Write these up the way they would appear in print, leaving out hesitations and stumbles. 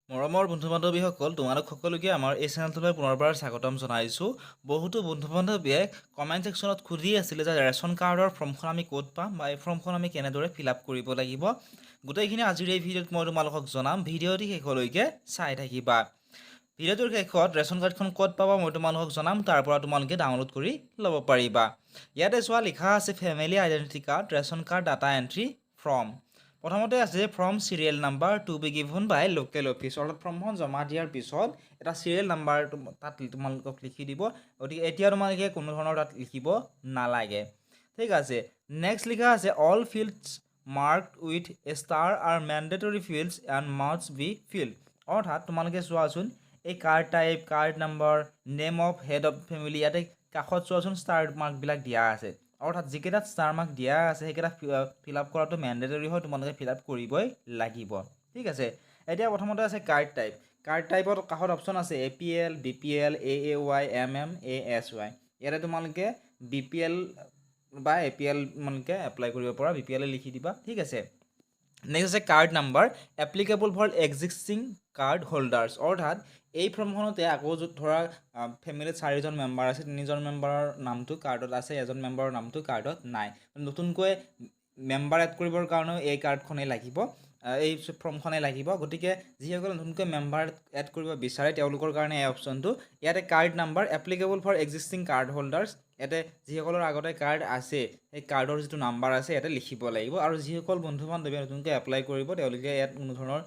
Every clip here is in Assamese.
মৰমৰ বন্ধু-বান্ধৱীসকল, তোমালোক সকলোকে আমাৰ এই চেনেলটোলৈ পুনৰবাৰ স্বাগতম জনাইছোঁ। বহুতো বন্ধু-বান্ধৱীয়ে কমেণ্ট ছেকশ্যনত সুধি আছিলে যে ৰেচন কাৰ্ডৰ ফৰ্মখন আমি ক'ত পাম বা এই ফৰ্মখন আমি কেনেদৰে ফিল আপ কৰিব লাগিব। গোটেইখিনি আজিৰ এই ভিডিঅ'ত মই তোমালোকক জনাম। ভিডিঅ'টি শেষলৈকে চাই থাকিবা। ভিডিঅ'টোৰ শেষত ৰেচন কাৰ্ডখন ক'ত পাবা মই তোমালোকক জনাম, তাৰ পৰা তোমালোকে ডাউনলোড কৰি ল'ব পাৰিবা। ইয়াতে চোৱা লিখা আছে family identity card, ration card, data entry form. প্ৰথমতে আছে form serial number to be given by local office. অৰ্থাৎ ফৰ্মখন জমা দিয়াৰ পিছত এটা চিৰিয়েল নাম্বাৰ তাত তোমালোকক লিখি দিব। গতিকে এতিয়া তোমালোকে কোনো ধৰণৰ তাত লিখিব নালাগে। ঠিক আছে। নেক্সট লিখা আছে all fields marked with a star are mandatory fields and must be filled. অৰ্থাৎ তোমালোকে চোৱাচোন এই card type, card number, name of head of family, ইয়াতে কাষত চোৱাচোন ষ্টাৰ মাৰ্কবিলাক দিয়া আছে। অৰ্থাৎ যিকেইটাত ষ্টাৰ মাৰ্ক দিয়া আছে সেইকেইটা ফিল আপ কৰাটো মেণ্ডেটৰী হয়, তোমালোকে ফিল আপ কৰিবই লাগিব। ঠিক আছে। এতিয়া প্ৰথমতে আছে কাৰ্ড টাইপ। কাৰ্ড টাইপৰ কাষত অপশ্যন আছে APL, BPL, AAY, MM, ASY। ইয়াতে তোমালোকে BPL বা APL তোমালোকে এপ্লাই কৰিব পৰা, BPL লিখি দিবা। ঠিক আছে। নেক্সট আছে card number applicable for existing card holders. অৰ্থাৎ এই ফৰ্মখনতে আকৌ ধৰা ফেমিলিত 4জন মেম্বাৰ আছে, 3জন মেম্বাৰৰ নামটো কাৰ্ডত আছে, এজন মেম্বাৰৰ নামটো কাৰ্ডত নাই। নতুনকৈ মেম্বাৰ এড কৰিবৰ কাৰণেও এই কাৰ্ডখনেই লাগিব, এই ফৰ্মখনেই লাগিব। গতিকে যিসকলে নতুনকৈ মেম্বাৰ এড কৰিব বিচাৰে তেওঁলোকৰ কাৰণে এই অপশ্যনটো। ইয়াতে card number applicable for existing card holders, ইয়াতে যিসকলৰ আগতে কাৰ্ড আছে সেই কাৰ্ডৰ যিটো নাম্বাৰ আছে ইয়াতে লিখিব লাগিব। আৰু যিসকল বন্ধু বান্ধৱীয়ে নতুনকৈ এপ্লাই কৰিব তেওঁলোকে ইয়াত কোনো ধৰণৰ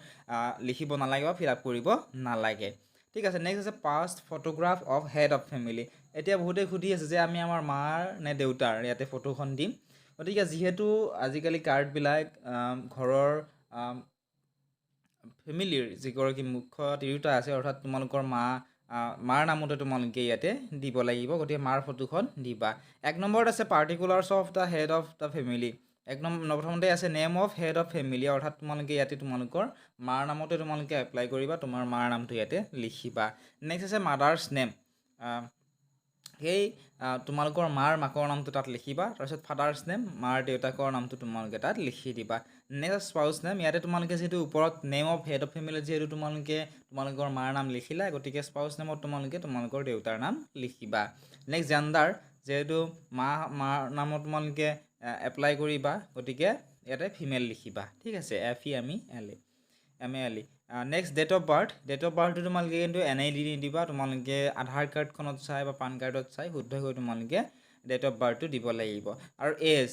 লিখিব নালাগে বা ফিল আপ কৰিব নালাগে। ঠিক আছে। নেক্সট আছে paste photograph of head of family. এতিয়া বহুতে সুধি আছে যে আমি আমাৰ মাৰ নে দেউতাৰ ইয়াতে ফটোখন দিম। গতিকে যিহেতু আজিকালি কাৰ্ডবিলাক ঘৰৰ ফেমিলিৰ যিগৰাকী মুখ্য তিৰোতা আছে, অৰ্থাৎ তোমালোকৰ মাৰ নামতে তোমালোকে ইয়াতে দিব লাগিব। গতিকে মাৰ ফটোখন দিবা। 1 নম্বৰত আছে particulars of the head of the family. প্ৰথমতে আছে name of head of family, অৰ্থাৎ তোমালোকে ইয়াতে তোমালোকৰ মাৰ নামতে তোমালোকে এপ্লাই কৰিবা, তোমাৰ মাৰ নামটো ইয়াতে লিখিবা। নেক্সট আছে মাদাৰ্ছ নেম। সেই তোমালোকৰ মাকৰ নামটো তাত লিখিবা। তাৰপিছত ফাদাৰ্ছ নেম, মাৰ দেউতাকৰ নামটো তোমালোকে তাত লিখি দিবা। নেক্সট স্পাউছ নেম, ইয়াতে তোমালোকে যিহেতু ওপৰত নেম অফ হেড অফ ফেমিলিত যিহেতু তোমালোকৰ মাৰ নাম লিখিলা, গতিকে স্পাউছ নেমত তোমালোকৰ দেউতাৰ নাম লিখিবা। নেক্সট জেণ্ডাৰ, যিহেতু মাৰ নামত তোমালোকে এপ্লাই কৰিবা, গতিকে ইয়াতে ফিমেল লিখিবা। ঠিক আছে। FEMALE। Next date of birth. Date of বাৰ্থটো তোমালোকে কিন্তু এনেই দি নিদিবা, তোমালোকে আধাৰ কাৰ্ডখনত চাই বা পান কাৰ্ডত চাই শুদ্ধকৈ তোমালোকে ডেট অফ বাৰ্থটো দিব লাগিব। আৰু এজ,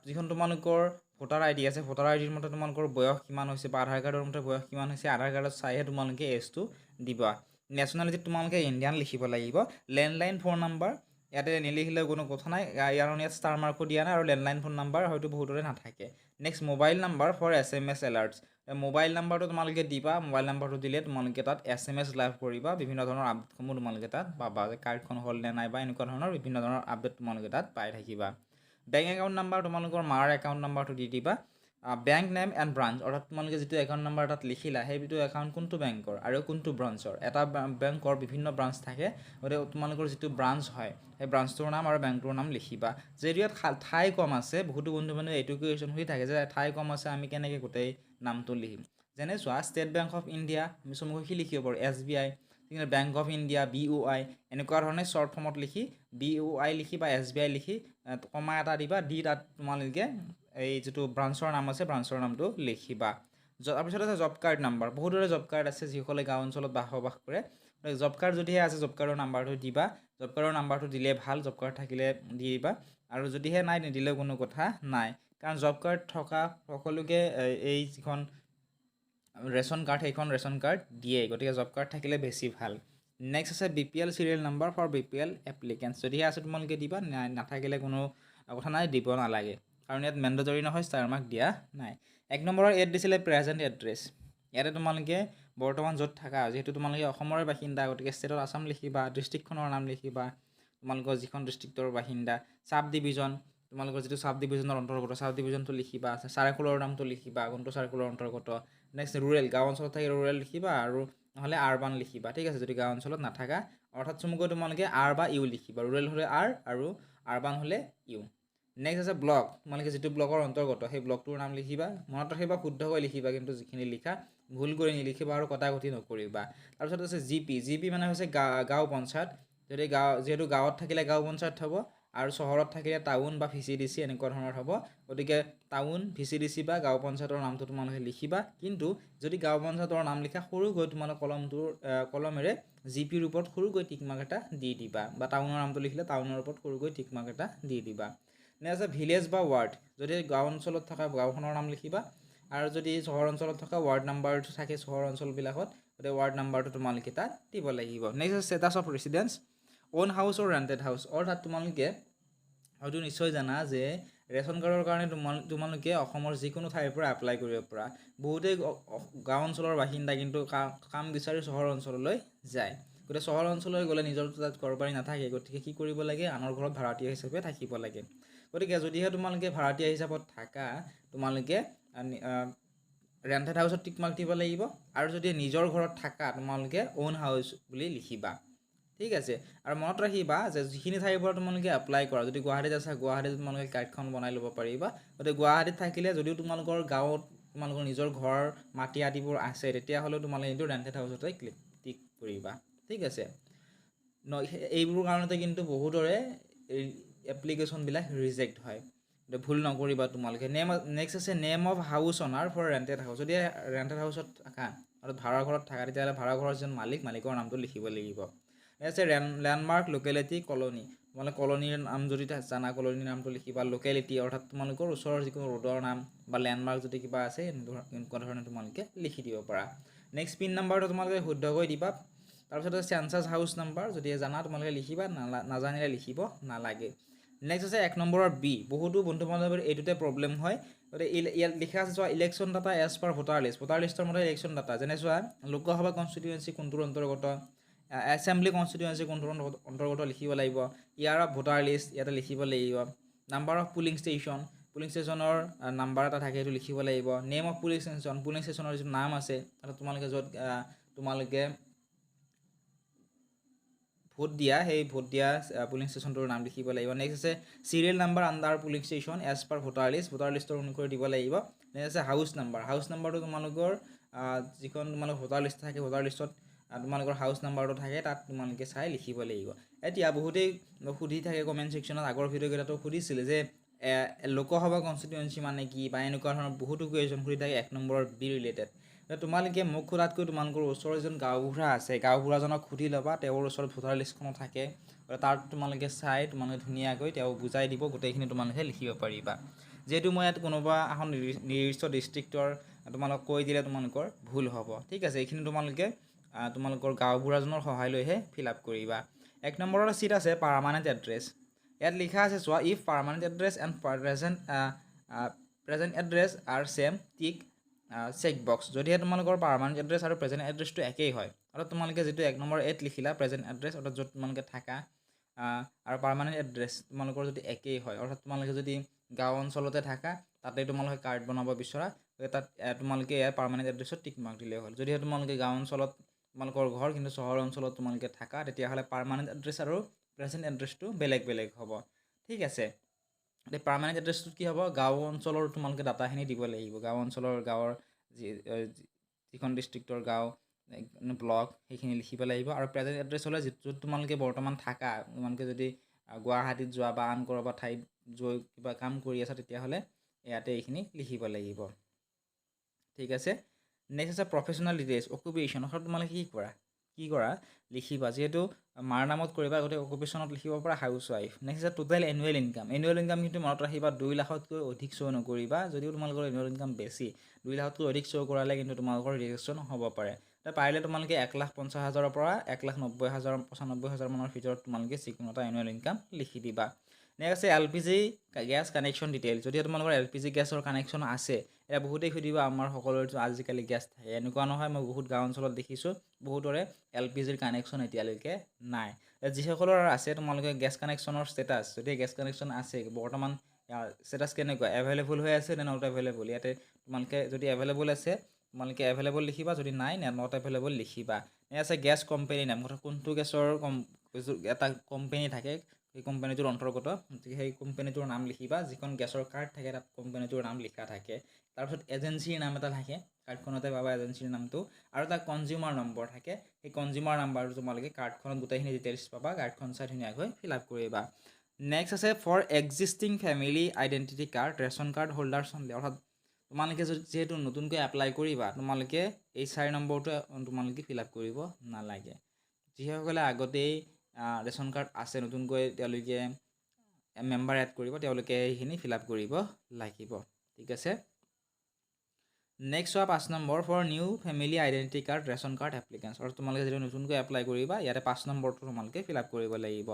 যিখন তোমালোকৰ ভোটাৰ ID আছে, ভোটাৰ IDৰ মতে তোমালোকৰ বয়স কিমান হৈছে বা আধাৰ কাৰ্ডৰ মতে বয়স কিমান হৈছে, আধাৰ কাৰ্ডত চাইহে তোমালোকে এজটো দিবা। নেশ্যনেলিটিত তোমালোকে ইণ্ডিয়ান লিখিব লাগিব। লেণ্ডলাইন ফোন নাম্বাৰ, ইয়াতে নিলিখিলেও কোনো কথা নাই, ইয়াত ষ্টাৰ মাৰ্কো দিয়া নাই, আৰু লেণ্ডলাইন ফোন নাম্বাৰ হয়তো বহুতৰে নাথাকে। Next mobile number for SMS alerts. Mobile নাম্বাৰটো তোমালোকে দিবা। মোবাইল নাম্বাৰটো দিলে তোমালোকে তাত SMS লাভ কৰিবা, বিভিন্ন ধৰণৰ আপডেটসমূহ তোমালোকে তাত পাবা, যে কাৰ্ডখন হ'ল নে নাই বা এনেকুৱা ধৰণৰ বিভিন্ন ধৰণৰ আপডেট তোমালোকে তাত পাই থাকিবা। বেংক একাউণ্ট নাম্বাৰ তোমালোকৰ মাৰ একাউণ্ট নাম্বাৰটো দি দিবা। বেংক নেম এণ্ড ব্ৰাঞ্চ, অৰ্থাৎ তোমালোকে যিটো একাউণ্ট নাম্বাৰ তাত লিখিলা সেইটো একাউণ্ট কোনটো বেংকৰ আৰু কোনটো ব্ৰাঞ্চৰ। এটা বেংকৰ বিভিন্ন ব্ৰাঞ্চ থাকে, গতিকে তোমালোকৰ যিটো ব্ৰাঞ্চ হয় সেই ব্ৰাঞ্চটোৰ নাম আৰু বেংকটোৰ নাম লিখিবা। যিহেতু ইয়াত ঠাই কম আছে, বহুতো বন্ধু বান্ধৱে এইটো কুৱেশ্যন সুধি থাকে যে ঠাই কম আছে আমি কেনেকৈ গোটেই নামটো লিখিম। যেনে চোৱা, ষ্টেট বেংক অফ ইণ্ডিয়া আমি চমুকৈ লিখিব পাৰোঁ SBI, bank of India BOI, এনেকুৱা ধৰণে শ্বৰ্ট ফৰ্মত লিখি BOI লিখি বা SBI লিখি কমা এটা দিবা, দি তাত তোমালোকে এই যিটো ব্ৰাঞ্চৰ নাম আছে ব্ৰাঞ্চৰ নামটো লিখিবা। তাৰপিছত আছে জব কাৰ্ড নাম্বাৰ। বহুতৰে জব কাৰ্ড আছে যিসকলে গাঁও অঞ্চলত বসবাস কৰে। জব কাৰ্ড যদিহে আছে জব কাৰ্ডৰ নাম্বাৰটো দিবা। জব কাৰ্ডৰ নাম্বাৰটো দিলে ভাল, জব কাৰ্ড থাকিলে দি দিবা, আৰু যদিহে নাই নিদিলেও কোনো কথা নাই, কাৰণ জব কাৰ্ড থকা সকলোকে এই যিখন ৰেচন কাৰ্ড সেইখন ৰেচন কাৰ্ড দিয়ে, গতিকে জব কাৰ্ড থাকিলে বেছি ভাল। নেক্সট আছে BPL serial number for BPL applicants. যদিহে আছে তোমালোকে দিবা, নাথাকিলে কোনো কথা নাই, দিব নালাগে, কাৰণ ইয়াত মেণ্ডেটৰী নহয়, ষ্টাৰ মাৰ্ক দিয়া নাই। 1 নম্বৰৰ ইয়াত দিছিলে প্ৰেজেণ্ট এড্ৰেছ। ইয়াতে তোমালোকে বৰ্তমান য'ত থাকা, যিহেতু তোমালোকে অসমৰে বাসিন্দা, গতিকে ষ্টেটত আছাম লিখিবা, ডিষ্ট্ৰিক্টখনৰ নাম লিখিবা, তোমালোকৰ যিখন ডিষ্ট্ৰিক্টৰ বাসিন্দা, চাব ডিভিজন, তোমালোকৰ যিটো চাব ডিভিজনৰ অন্তৰ্গত চাব ডিভিজনটো লিখিবা, চাৰ্কুলৰ নামটো লিখিবা, কোনটো চাৰ্কুলৰ অন্তৰ্গত। নেক্সট ৰুৰেল, গাঁও অঞ্চলত থাকি ৰুৰেল লিখিবা, আৰু নহ'লে আৰবান লিখিবা। ঠিক আছে। যদি গাঁও অঞ্চলত নাথাকা, অৰ্থাৎ চমুকৈ তোমালোকে R বা U লিখিবা। ৰুৰেল হ'লে R আৰু আৰবান হ'লে U। নেক্সট আছে ব্লক, তোমালোকে যিটো ব্লকৰ অন্তৰ্গত সেই ব্লকটোৰ নাম লিখিবা। মনত ৰাখিবা শুদ্ধকৈ লিখিবা কিন্তু যিখিনি লিখা, ভুল কৰি নিলিখিবা আৰু কটাকটি নকৰিবা। তাৰপিছত আছে জিপি মানে হৈছে গাঁও পঞ্চায়ত। যদি যিহেতু গাঁৱত থাকিলে গাঁও পঞ্চায়ত হ'ব আৰু চহৰত থাকিলে টাউন বা VCDC এনেকুৱা ধৰণৰ হ'ব। গতিকে টাউন VCDC বা গাঁও পঞ্চায়তৰ নামটো তোমালোকে লিখিবা। কিন্তু যদি গাঁও পঞ্চায়তৰ নাম লিখা সৰুকৈ তোমালোক কলমেৰে জিপিৰ ওপৰত সৰুকৈ টিকমাৰ্ক এটা দি দিবা, বা টাউনৰ নামটো লিখিলে টাউনৰ ওপৰত সৰুকৈ টিকমাৰ্ক এটা দি দিবা। নেক্সট আছে ভিলেজ বা ৱাৰ্ড। যদি গাঁও অঞ্চলত থকা গাঁওখনৰ নাম লিখিবা, আৰু যদি চহৰ অঞ্চলত থকা ৱাৰ্ড নাম্বাৰটো থাকে চহৰ অঞ্চলবিলাকত, গতিকে ৱাৰ্ড নাম্বাৰটো তোমালোকে তাত দিব লাগিব। নেক্সট আছে status of residence, own house or rented house. অৰ্থাৎ তোমালোকে হয়তো নিশ্চয় জানা যে ৰেচন কাৰ্ডৰ কাৰণে তোমালোকে অসমৰ যিকোনো ঠাইৰ পৰা এপ্লাই কৰিব পাৰা। বহুতেই গাঁও অঞ্চলৰ বাসিন্দা কিন্তু কাম বিচাৰি চহৰ অঞ্চললৈ যায়। গতিকে চহৰ অঞ্চললৈ গ'লে নিজৰ তাত ঘৰ বাৰী নাথাকে, গতিকে কি কৰিব লাগে, আনৰ ঘৰত ভাড়াতীয়া হিচাপে থাকিব লাগে। গতিকে যদিহে তোমালোকে ভাড়াতীয়া হিচাপত থাকা, তোমালোকে ৰেণ্টেড হাউচত টিকমাৰ্ক দিব লাগিব। আৰু যদি নিজৰ ঘৰত থাকা, তোমালোকে অ'ন হাউচ বুলি লিখিবা। ঠিক আছে। আৰু মনত ৰাখিবা যে যিখিনি ঠাইৰ পৰা তোমালোকে এপ্লাই কৰা, যদি গুৱাহাটীত আছা গুৱাহাটীত তোমালোকে কাৰ্ডখন বনাই ল'ব পাৰিবা। গতিকে গুৱাহাটীত থাকিলে যদিও তোমালোকৰ গাঁৱত তোমালোকৰ নিজৰ ঘৰৰ মাটি আদিবোৰ আছে, তেতিয়াহ'লেও তোমালোকে কিন্তু ৰেণ্টেড হাউচতে টিক কৰিবা। ঠিক আছে। এইবোৰ কাৰণতে কিন্তু বহুতৰে এপ্লিকেশ্যনবিলাক ৰিজেক্ট হয়। ভুল নকৰিবা তোমালোকে। নেক্সট আছে নেম অফ হাউচ অনাৰ ফৰ ৰেণ্টেড হাউচ। যদি ৰেণ্টেড হাউচত থাকা আৰু ভাড়া ঘৰত থাকা, তেতিয়াহ'লে ভাড়া ঘৰৰ যিজন মালিকৰ নামটো লিখিব লাগিব। নেক্সট আছে লেণ্ডমাৰ্ক, লোকেলিটি, কলনি। তোমালোকে কলনিৰ নাম যদি জানা, কলনিৰ নামটো লিখিবা। লোকেলিটি অৰ্থাৎ তোমালোকৰ ওচৰৰ যিকোনো ৰোডৰ নাম বা লেণ্ডমাৰ্ক যদি কিবা আছে, এনেকুৱা ধৰণে তোমালোকে লিখি দিব পাৰা। নেক্সট পিন নাম্বাৰটো তোমালোকে শুদ্ধকৈ দিবা। তাৰপিছত আছে চেঞ্চাছ হাউচ নাম্বাৰ। যদি জানা তোমালোকে লিখিবা, নাজানিলে লিখিব নালাগে। নেক্সট আছে 1 নম্বৰৰ বি। বহুতো বন্ধু বান্ধৱীৰ এইটোতে প্ৰব্লেম হয়। গতিকে ইয়াত লিখা আছে চোৱা, election data as per voter list. Voter লিষ্টৰ মতে ইলেকশ্যন ডাটা, যেনে চোৱা লোকসভা কনষ্টিটুৱেঞ্চি কোনটোৰ অন্তৰ্গত, এছেম্বলি কনষ্টিটুৱেঞ্চি কোনটোৰ অন্তৰ্গত লিখিব লাগিব। ইয়াৰ অফ ভোটাৰ লিষ্ট ইয়াতে লিখিব লাগিব। নাম্বাৰ অফ পুলিং ষ্টেচনৰ নাম্বাৰ এটা থাকে, সেইটো লিখিব লাগিব। নেম অফ পুলিং ষ্টেচনৰ যিটো নাম আছে, তোমালোকে য'ত তোমালোকে ভোট দিয়া, সেই ভোট দিয়া পুলিং ষ্টেচনটোৰ নাম লিখিব লাগিব। নেক্সট আছে serial number under polling station as per voter লিষ্টৰ অনুসৰি দিব লাগিব। নেক্সট আছে হাউচ নাম্বাৰটো তোমালোকৰ যিখন তোমালোকৰ ভোটাৰ লিষ্ট থাকে, ভোটাৰ লিষ্টত তোমালোকৰ হাউচ নাম্বাৰটো থাকে, তাত তোমালোকে চাই লিখিব লাগিব। এতিয়া বহুতেই সুধি থাকে কমেণ্ট ছেকশ্যনত, আগৰ ভিডিঅ'কেইটাতো সুধিছিলে যে লোকসভা কনষ্টিটুৱেঞ্চি মানে কি, বা এনেকুৱা ধৰণৰ বহুতো কুৱেশ্যন সুধি থাকে 1 নম্বৰৰ বি ৰিলেটেড। তোমালোকে মোক সোধাতকৈ তোমালোকৰ ওচৰৰ এজন গাঁওবুঢ়া আছে, গাঁওবুঢ়াজনক সুধি ল'বা, তেওঁৰ ওচৰত ভোটাৰ লিষ্টখনো থাকে। তাত তোমালোকে চাই তোমালোকে ধুনীয়াকৈ তেওঁ বুজাই দিব, গোটেইখিনি তোমালোকে লিখিব পাৰিবা। যিহেতু মই ইয়াত কোনোবা এখন নিৰ্দিষ্ট ডিষ্ট্ৰিক্টৰ তোমালোক কৈ দিলে তোমালোকৰ ভুল হ'ব। ঠিক আছে। এইখিনি তোমালোকৰ গাঁওবুঢ়াজনৰ সহায় লৈহে ফিল আপ কৰিবা। 1 নম্বৰৰ চিট আছে পাৰ্মানেণ্ট এড্ৰেছ। ইয়াত লিখা আছে চোৱা, if permanent address and present address are same, tick check box. যদিহে তোমালোকৰ পাৰ্মানেণ্ট এড্ৰেছ আৰু প্ৰেজেণ্ট এড্ৰেছটো একেই হয়, অৰ্থাৎ তোমালোকে যিটো 1 নম্বৰ এড লিখিলা প্ৰেজেণ্ট এড্ৰেছ, অৰ্থাৎ য'ত তোমালোকে থাকা, আৰু পাৰ্মানেণ্ট এড্ৰেছ তোমালোকৰ যদি একেই হয়, অৰ্থাৎ তোমালোকে যদি গাঁও অঞ্চলতে থাকা, তাতে তোমালোকে কাৰ্ড বনাব বিচৰা, তাত তোমালোকে ইয়াৰ পাৰ্মানেণ্ট এড্ৰেছত টিক মাৰ্ক দিলেই হ'ল। যদিহে তোমালোকে গাঁও অঞ্চলত তোমালোকৰ ঘৰ, কিন্তু চহৰ অঞ্চলত তোমালোকে থাকা, তেতিয়াহ'লে পাৰ্মানেণ্ট এড্ৰেছ আৰু প্ৰেজেণ্ট এড্ৰেছটো বেলেগ বেলেগ হ'ব। ঠিক আছে। এতিয়া পাৰ্মানেণ্ট এড্ৰেছটোত কি হ'ব, গাঁও অঞ্চলৰ তোমালোকে ডাটাখিনি দিব লাগিব। গাঁৱৰ যিখন ডিষ্ট্ৰিক্টৰ গাঁও, ব্লক, সেইখিনি লিখিব লাগিব। আৰু প্ৰেজেণ্ট এড্ৰেছ হ'লে য'ত তোমালোকে বৰ্তমান থাকা, তোমালোকে যদি গুৱাহাটীত যোৱা বা আন ক'ৰবাত ঠাইত গৈ কিবা কাম কৰি আছা, তেতিয়াহ'লে ইয়াতে এইখিনি লিখিব লাগিব। ঠিক আছে। নেক্সট আছে প্ৰফেশ্যনেল ডিটেইলছ, অকুপেশ্যন। অৰ্থাৎ তোমালোকে কি কৰা লিখিবা। যিহেতু মাৰ নামত কৰিবা, গতিকে অকুপেশ্যনত লিখিব পৰা হাউচ ৱাইফ। নেক্সট আছে total annual income. Annual income কিন্তু মনত ৰাখিবা 2 লাখতকৈ অধিক শ্ব' নকৰিবা। যদিও তোমালোকৰ এনুৱেল ইনকাম বেছি, 2 লাখতকৈ অধিক শ্ব' কৰালে কিন্তু তোমালোকৰ ৰিজেকশ্যন হ'ব পাৰে। পাৰিলে তোমালোকে 1,50,000ৰ পৰা 1,90,000 95,000 মানৰ ভিতৰত তোমালোকে যিকোনো এটা এনুৱেল ইনকাম লিখি দিবা। নেক্সট আছে LPG গেছ কানেকশ্যন ডিটেইল। যদি তোমালোকৰ LPG গেছৰ কানেকশ্যন আছে, এতিয়া বহুতেই সুধিব আমাৰ সকলোৰে আজিকালি গেছ থাকে। এনেকুৱা নহয়, মই বহুত গাঁও অঞ্চলত দেখিছোঁ বহুতৰে LPGৰ কানেকশ্যন এতিয়ালৈকে নাই। যিসকলৰ আছে, তোমালোকে গেছ কানেকশ্যনৰ ষ্টেটাছ, যদি গেছ কানেকশ্যন আছে, বৰ্তমান ষ্টেটাছ কেনেকুৱা, এভেইলেবল হৈ আছে নে নট এভেইলেবল। ইয়াতে তোমালোকে যদি এভেইলেবল আছে, তোমালোকে এভেইলেবল লিখিবা, যদি নাই নট এভেইলেবল লিখিবা। আছে গেছ কোম্পানী নাম, কোনটো গেছৰ এটা কোম্পানী থাকে, সেই কোম্পানীটোৰ অন্তৰ্গত, সেই কোম্পানীটোৰ নাম লিখিবা। যিখন গেছৰ কাৰ্ড থাকে, তাত কোম্পানীটোৰ নাম লিখা থাকে। তাৰপিছত এজেঞ্চিৰ নাম এটা থাকে, কাৰ্ডখনতে পাবা এজেঞ্চিৰ নামটো, আৰু এটা কনজিউমাৰ নম্বৰ থাকে। সেই কনজিউমাৰ নাম্বাৰটো তোমালোকে কাৰ্ডখনত গোটেইখিনি ডিটেইলছ পাবা, কাৰ্ডখন চাই ধুনীয়াকৈ ফিল আপ কৰিবা। নেক্সট আছে for existing family identity card, ration card holders only, অৰ্থাৎ তোমালোকে যিহেতু নতুনকৈ এপ্লাই কৰিবা, তোমালোকে এই 4 নম্বৰটো তোমালোকে ফিল আপ কৰিব নালাগে। যিসকলে আগতেই ৰেচন কাৰ্ড আছে, নতুনকৈ তেওঁলোকে মেম্বাৰ এড কৰিব, তেওঁলোকে এইখিনি ফিল আপ কৰিব লাগিব। ঠিক আছে। নেক্সট হোৱা 5 নম্বৰ for new family identity card ration card applicants, আৰু তোমালোকে যেতিয়া নতুনকৈ এপ্লাই কৰিবা ইয়াতে 5 নম্বৰটো তোমালোকে ফিল আপ কৰিব লাগিব।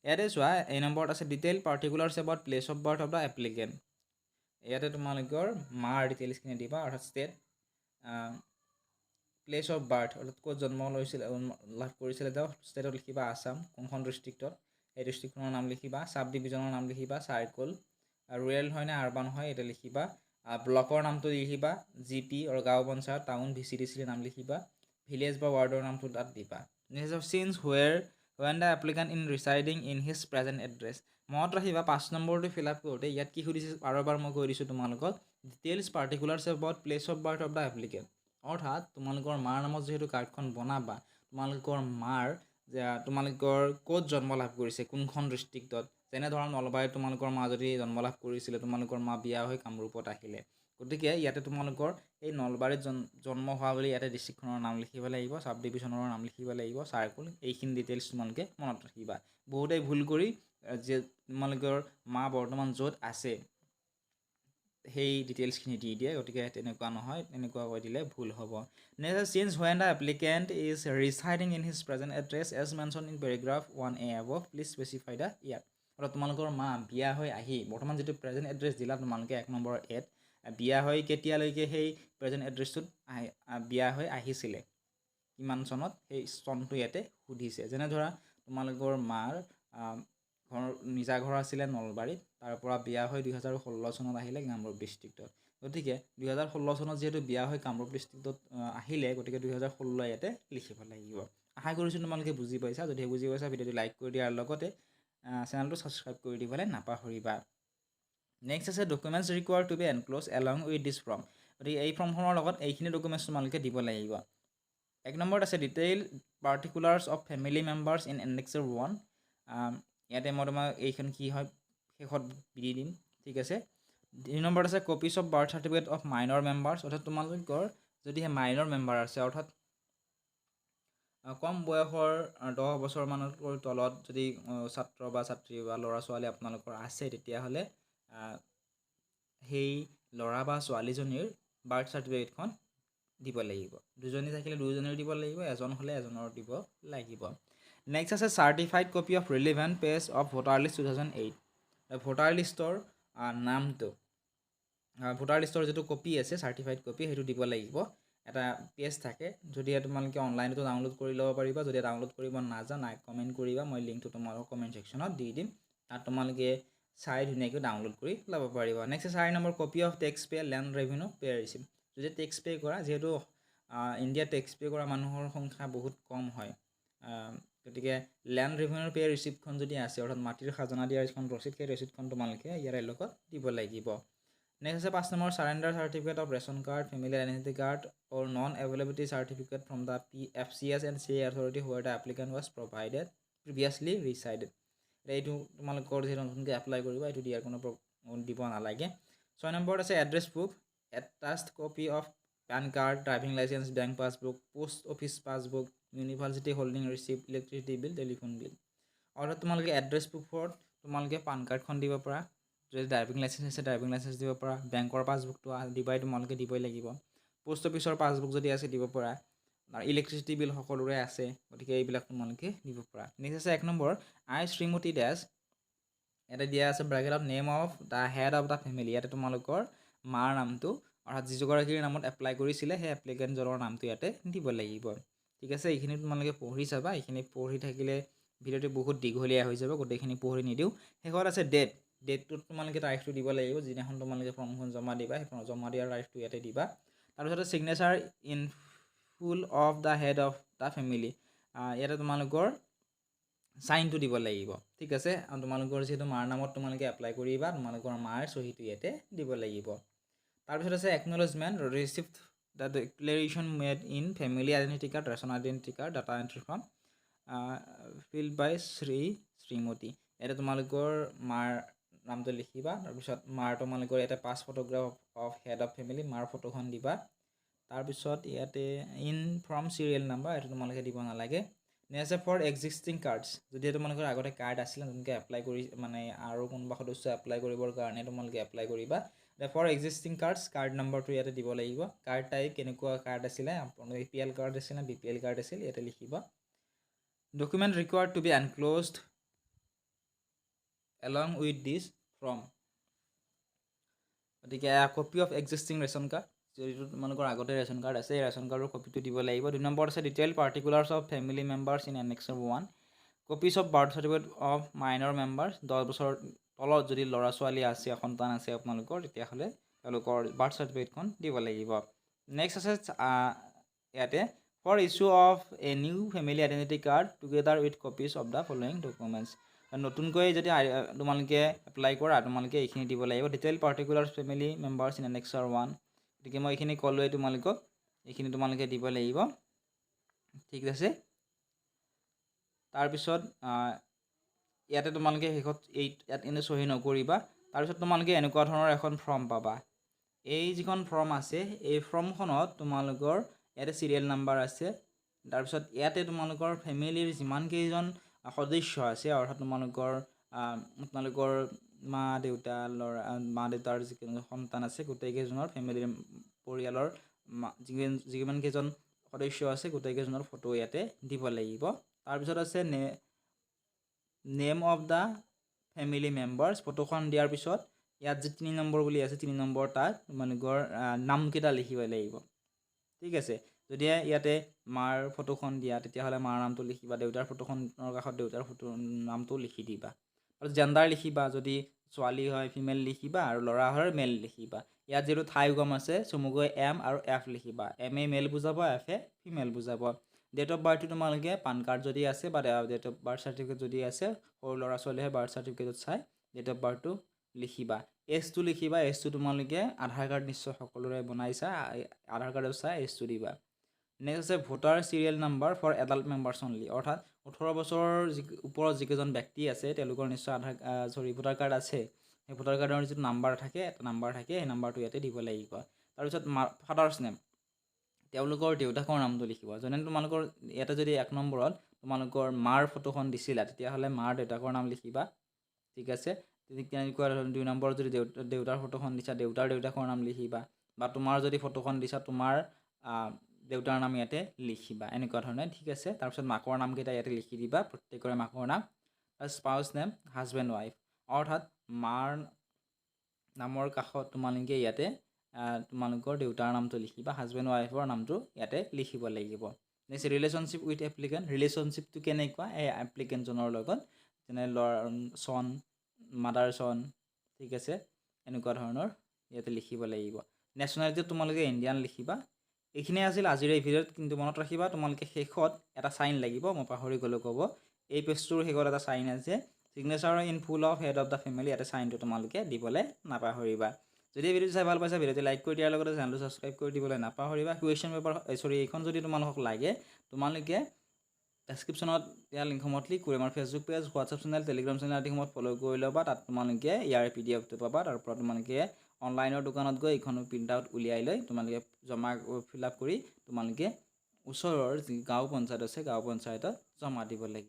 ইয়াতে চোৱা এই নম্বৰত আছে detail particulars about place of birth of the applicant. ইয়াতে তোমালোকৰ মাৰ ডিটেইলছখিনি দিবা, অৰ্থাৎ ষ্টেট, প্লেচ অফ বাৰ্থ অৰ্থাৎ ক'ত জন্ম লাভ কৰিছিলে তেওঁ, ষ্টেটত লিখিবা আছাম, কোনখন ডিষ্ট্ৰিক্টত, এই ডিষ্ট্ৰিক্টখনৰ নাম লিখিবা, চাব ডিভিজনৰ নাম লিখিবা, চাৰ্কল, ৰুৰেল হয় নে আৰ্বান হয় এটা লিখিবা, ব্লকৰ নামটো লিখিবা, GP আৰু গাঁও পঞ্চায়ত, টাউন VCDCৰ নাম লিখিবা, ভিলেজ বা ৱাৰ্ডৰ নামটো তাত দিবা। Next of signs when the applicant in residing in his present address, মনত ৰাখিবা 5 নম্বৰটো ফিল আপ কৰোঁতে ইয়াত কি সুধিছে বাৰবাৰ মই কৈ দিছোঁ তোমালোকক, details particulars about place of birth of the applicant, অৰ্থাৎ তোমালোকৰ মাৰ নামত যিহেতু কাৰ্ডখন বনাবা, তোমালোকৰ মাৰ তোমালোকৰ ক'ত জন্ম লাভ কৰিছে, কোনখন ডিষ্ট্ৰিক্টত, যেনে ধৰা নলবাৰীত তোমালোকৰ মা যদি জন্ম লাভ কৰিছিলে, তোমালোকৰ মা বিয়া হৈ কামৰূপত আহিলে, গতিকে ইয়াতে তোমালোকৰ এই নলবাৰীত জন্ম হোৱা বুলি ইয়াতে ডিষ্ট্ৰিক্টখনৰ নাম লিখিব লাগিব, চাব ডিভিজনৰ নাম লিখিব লাগিব, চাৰ্কল, এইখিনি ডিটেইলছ তোমালোকে মনত ৰাখিবা। বহুতেই ভুল কৰি যে তোমালোকৰ মা বৰ্তমান য'ত আছে সেই ডিটেইলছখিনি দি দিয়ে, গতিকে তেনেকুৱা নহয়, তেনেকুৱাকৈ দিলে ভুল হ'ব। Next change when the applicant is residing in his present address as mentioned in paragraph 1A above, please specify the year, আৰু তোমালোকৰ মা বিয়া হৈ আহি বৰ্তমান যিটো প্ৰেজেণ্ট এড্ৰেছ দিলা তোমালোকে 1 নম্বৰ এড, বিয়া হৈ কেতিয়ালৈকে সেই প্ৰেজেণ্ট এড্ৰেছটোত বিয়া হৈ আহিছিলে, কিমান চনত, সেই চনটো ইয়াতে সুধিছে। যেনে ধৰা তোমালোকৰ মাৰ নিজা ঘৰ আছিলে নলবাৰীত, তাৰ পৰা বিয়া হৈ 2016 চনত আহিলে কামৰূপ ডিষ্ট্ৰিক্টত, গতিকে 2016 চনত যিহেতু বিয়া হৈ কামৰূপ ডিষ্ট্ৰিক্টত আহিলে, গতিকে 2016 ইয়াতে লিখিব লাগিব। আশা কৰিছোঁ তোমালোকে বুজি পাইছা। যদি বুজি পাইছা ভিডিঅ'টো লাইক কৰি দিয়াৰ লগতে চেনেলটো ছাবস্ক্ৰাইব কৰি দিবলৈ নাপাহৰিবা। নেক্সট আছে documents required to be enclose along with this form, গতিকে এই ফৰ্মখনৰ লগত এইখিনি ডকুমেণ্টছ তোমালোকে দিব লাগিব। 1 নম্বৰত আছে detail particulars of family members in annexure 1, ইয়াতে মই তোমাক এইখন কি হয় শেষত দি দিম। ঠিক আছে। 2 নম্বৰত আছে copies of birth certificate of minor members, অৰ্থাৎ তোমালোকৰ যদিহে মাইনৰ মেম্বাৰ আছে, অৰ্থাৎ কম বয়সৰ 10 বছৰমানতকৈ তলত যদি ছাত্ৰ বা ছাত্ৰী বা ল'ৰা ছোৱালী আপোনালোকৰ আছে, তেতিয়াহ'লে সেই ল'ৰা বা ছোৱালীজনীৰ বাৰ্থ চাৰ্টিফিকেটখন দিব লাগিব। দুজনী থাকিলে দুজনীৰ দিব লাগিব, এজন হ'লে এজনৰ দিব লাগিব। নেক্সট আছে certified copy of relevant page of voter list 2008, voter লিষ্টৰ নামটো, ভোটাৰ লিষ্টৰ যিটো কপি আছে চাৰ্টিফাইড কপি, সেইটো দিব লাগিব। এটা পেজ থাকে, যদিহে তোমালোকে অনলাইনতো ডাউনলোড কৰি ল'ব পাৰিবা, যদি ডাউনলোড কৰিব নাজানা কমেণ্ট কৰিবা, মই লিংকটো তোমালোকৰ কমেণ্ট ছেকশ্যনত দি দিম, তাত তোমালোকে চাই ধুনীয়াকৈ ডাউনলোড কৰি ল'ব পাৰিবা। Next 4 number copy of tax pay land revenue pay receipt, যদি টেক্স পে' কৰা, যিহেতু ইণ্ডিয়াত টেক্স পে' কৰা মানুহৰ সংখ্যা বহুত কম হয়, গতিকে লেণ্ড ৰেভিনিউ পে ৰিচিপ্টখন যদি আছে, অৰ্থাৎ মাটিৰ খাজনা দিয়াৰ যিখন ৰচিদ, সেই ৰচিদখন তোমালোকে ইয়াৰে লগত দিব লাগিব। নেক্সট আছে 5 নম্বৰ surrender certificate of ration card, family identity card or non availability certificate from the FCS and CA authority where the applicant was provided previously resided, এইটো তোমালোকৰ যিহেতু নতুনকৈ এপ্লাই কৰিবা, এইটো দিয়াৰ কোনো দিব নালাগে। 6 নম্বৰত আছে address proof, attached copy of PAN card, driving licence, bank passbook, post office passbook, university holding receipt, electricity bill, telephone bill, অৰ্থাৎ তোমালোকে এড্ৰেছ প্ৰুফত তোমালোকে পান কাৰ্ডখন দিব পাৰা, যদি ড্ৰাইভিং লাইচেঞ্চ আছে ড্ৰাইভিং লাইচেঞ্চ দিব পাৰা, বেংকৰ পাছবুকটো দিবাই, তোমালোকে দিবই লাগিব, পোষ্ট অফিচৰ পাছবুক যদি আছে দিব পাৰা, আৰু ইলেক্ট্ৰিচিটি বিল সকলোৰে আছে, গতিকে এইবিলাক তোমালোকে দিব পাৰা। নেক্সট আছে 1 নম্বৰ আই শ্ৰীমতী ডেছ, ইয়াতে দিয়া আছে ব্ৰেকেটত name of the head of the family, ইয়াতে তোমালোকৰ মাৰ নামটো, অৰ্থাৎ যিগৰাকীৰ নামত এপ্লাই কৰিছিলে সেই এপ্লিকেণ্টজনৰ নামটো ইয়াতে দিব লাগিব। ঠিক আছে, এইখিনি তোমালোকে পঢ়ি চাবা, এইখিনি পঢ়ি থাকিলে ভিডিঅ'টো বহুত দীঘলীয়া হৈ যাব, গোটেইখিনি পঢ়ি নিদিওঁ। শেষত আছে ডেটটোত তোমালোকে তাৰিখটো দিব লাগিব, যিদিনাখন তোমালোকে ফৰ্মখন জমা দিবা, সেই জমা দিয়াৰ তাৰিখটো ইয়াতে দিবা। তাৰপিছতে signature in full of the head of the family, ইয়াতে তোমালোকৰ চাইনটো দিব লাগিব। ঠিক আছে, তোমালোকৰ যিহেতু মাৰ নামত তোমালোকে এপ্লাই কৰিবা, তোমালোকৰ মাৰ চহীটো ইয়াতে দিব লাগিব। তাৰপিছত আছে acknowledgement received the declaration made in family identity card ration identity card data entry form filled by Shrimati. ইয়াতে তোমালোকৰ মাৰ নামটো লিখিবা। তাৰপিছত মাৰ তোমালোকৰ ইয়াতে 5 photograph of head of family, মাৰ ফটোখন দিবা। তাৰপিছত ইয়াতে ইন ফ্ৰম চিৰিয়েল নাম্বাৰ, এইটো তোমালোকে দিব নালাগে। নেক্সট ফৰ এক্সিষ্টিং কাৰ্ডছ, যদি তোমালোকৰ আগতে কাৰ্ড আছিলে নতুনকৈ এপ্লাই কৰি মানে আৰু কোনোবা সদস্য এপ্লাই কৰিবৰ কাৰণে তোমালোকে এপ্লাই কৰিবা। ফৰ এক্সিষ্টিং কাৰ্ডছ কাৰ্ড নম্বৰটো ইয়াতে দিব লাগিব। কাৰ্ড টাইপ কেনেকুৱা কাৰ্ড আছিলে, আপোনালোকৰ APL কাৰ্ড আছিলে নে BPL কাৰ্ড আছিল, ইয়াতে লিখিব। Document required to be enclosed along with this form, গতিকে copy of existing ration card, যিটো তোমালোকৰ আগতে ৰেচন কাৰ্ড আছে এই ৰেচন কাৰ্ডৰ কপিটো দিব লাগিব। 2 নম্বৰত আছে detail particulars of family members in annexure 1, copies of birth certificate of minor members, 10 বছৰ তলত যদি ল'ৰা ছোৱালী আছে সন্তান আছে আপোনালোকৰ তেতিয়াহ'লে তেওঁলোকৰ বাৰ্থ চাৰ্টিফিকেটখন দিব লাগিব। নেক্সট আছে ইয়াতে for issue of a new family identity card together with copies of the following documents, নতুনকৈ যদি তোমালোকে এপ্লাই কৰা তোমালোকে এইখিনি দিব লাগিব। Detail particular family members in annexure 1, গতিকে মই এইখিনি ক'লোৱেই তোমালোকক, এইখিনি তোমালোকে দিব লাগিব। ঠিক আছে। তাৰপিছত ইয়াতে তোমালোকে শেষত ইয়াত এনে চহী নকৰিবা। তাৰপিছত তোমালোকে এনেকুৱা ধৰণৰ এখন ফৰ্ম পাবা। এই যিখন ফৰ্ম আছে এই ফৰ্মখনত তোমালোকৰ ইয়াতে চিৰিয়েল নাম্বাৰ আছে। তাৰপিছত ইয়াতে তোমালোকৰ ফেমিলিৰ যিমানকেইজন সদস্য আছে অৰ্থাৎ তোমালোকৰ মা দেউতাৰ যিকেইজন সন্তান আছে গোটেইকেইজনৰ ফেমিলিৰ পৰিয়ালৰ যিমানকেইজন সদস্য আছে গোটেইকেইজনৰ ফটো ইয়াতে দিব লাগিব। তাৰপিছত আছে name of the family members, ফটোখন দিয়াৰ পিছত ইয়াত যে 3 নম্বৰ বুলি আছে 3 নম্বৰ তাত তোমালোকৰ নামকেইটা লিখিব লাগিব। ঠিক আছে। যদি ইয়াতে মাৰ ফটোখন দিয়া তেতিয়াহ'লে মাৰ নামটো লিখিবা, দেউতাৰ ফটোখনৰ কাষত দেউতাৰ নামটো লিখি দিবা। আৰু জেণ্ডাৰ লিখিবা, যদি ছোৱালী হয় ফিমেল লিখিবা আৰু ল'ৰা হয় মেল লিখিবা। ইয়াত যিহেতু ঠাই কম আছে চমুকৈ M আৰু F লিখিবা। M এ মেল বুজাব, F এ ফিমেল বুজাব। ডেট অফ বাৰ্থটো তোমালোকে পান কাৰ্ড যদি আছে বা ডেট অফ বাৰ্থ চাৰ্টিফিকেট যদি আছে, সৰু ল'ৰা ছোৱালীয়ে বাৰ্থ চাৰ্টিফিকেটত চাই ডেট অফ বাৰ্থটো লিখিবা। এজটো লিখিবা, এজটো তোমালোকে আধাৰ কাৰ্ড নিশ্চয় সকলোৰে বনাইছা, আধাৰ কাৰ্ডত চাই এজটো দিবা। নেক্সট আছে voter serial number for adult members only, অৰ্থাৎ 18 বছৰৰ ওপৰত যিকেইজন ব্যক্তি আছে তেওঁলোকৰ নিশ্চয় ভোটাৰ কাৰ্ড আছে। সেই ভোটাৰ কাৰ্ডৰ যিটো নাম্বাৰ থাকে এটা নাম্বাৰ থাকে, সেই নাম্বাৰটো ইয়াতে দিব লাগিব। তাৰপিছত ফাদাৰ্ছ নেম, তেওঁলোকৰ দেউতাকৰ নামটো লিখিব। যেনে তোমালোকৰ ইয়াতে যদি 1 নম্বৰত তোমালোকৰ মাৰ ফটোখন দিছিলা তেতিয়াহ'লে মাৰ দেউতাকৰ নাম লিখিবা। ঠিক আছে। তেনেকুৱা 2 নম্বৰত যদি দেউতাৰ ফটোখন দিছা দেউতাৰ দেউতাকৰ নাম লিখিবা, বা তোমাৰ যদি ফটোখন দিছা তোমাৰ দেউতাৰ নাম ইয়াতে লিখিবা, এনেকুৱা ধৰণে। ঠিক আছে। তাৰপিছত মাকৰ নামকেইটা ইয়াতে লিখি দিবা, প্ৰত্যেকৰে মাকৰ নাম। স্পাউছ নেম হাজবেণ্ড ৱাইফ, অৰ্থাৎ মাৰ নামৰ কাষত তোমালোকে ইয়াতে তোমালোকৰ দেউতাৰ নামটো লিখিবা, হাজবেণ্ড ৱাইফৰ নামটো ইয়াতে লিখিব লাগিব। নেক্সট ৰিলেশ্যনশ্বিপ উইথ এপ্লিকেণ্ট, ৰিলেশ্যনশ্বিপটো কেনেকুৱা এই এপ্লিকেণ্টজনৰ লগত, যেনে চন মাদাৰ চন। ঠিক আছে। এনেকুৱা ধৰণৰ ইয়াতে লিখিব লাগিব। নেশ্যনেলিটি তোমালোকে ইণ্ডিয়ান লিখিবা। এইখিনিয়ে আছিল আজিৰ এই ভিডিঅ'ত, কিন্তু মনত ৰাখিবা তোমালোকে শেষত এটা চাইন লাগিব, মই পাহৰি গ'লোঁ ক'ব। এই পেজটোৰ শেষত এটা চাইন আছে, signature in full of head of the family, ইয়াতে চাইনটো তোমালোকে দিবলৈ নাপাহৰিবা। যদি এই ভিডিঅ'টো চাই ভাল পাইছা ভিডিঅ'টো লাইক কৰি দিয়াৰ লগতে চেনেলটো ছাবস্ক্ৰাইব কৰি দিবলৈ নাপাহৰিবা। কুৱেশ্যন পেপাৰ এইখন যদি তোমালোকক লাগে তোমালোকে ডেছক্ৰিপশ্যনত দিয়া লিংকসমূহত ক্লিক কৰি আমাৰ Facebook page, WhatsApp channel, Telegram channel আদিসমূহত ফ'ল' কৰি ল'বা। তাত তোমালোকে ইয়াৰ PDF-টো পাবা। তাৰ পৰা তোমালোকে অনলাইনৰ দোকানত গৈ এইখন প্ৰিণ্ট আউট উলিয়াই লৈ তোমালোকে ফিল আপ কৰি তোমালোকে ওচৰৰ যি গাঁও পঞ্চায়ত আছে গাঁও পঞ্চায়তত জমা দিব লাগিব।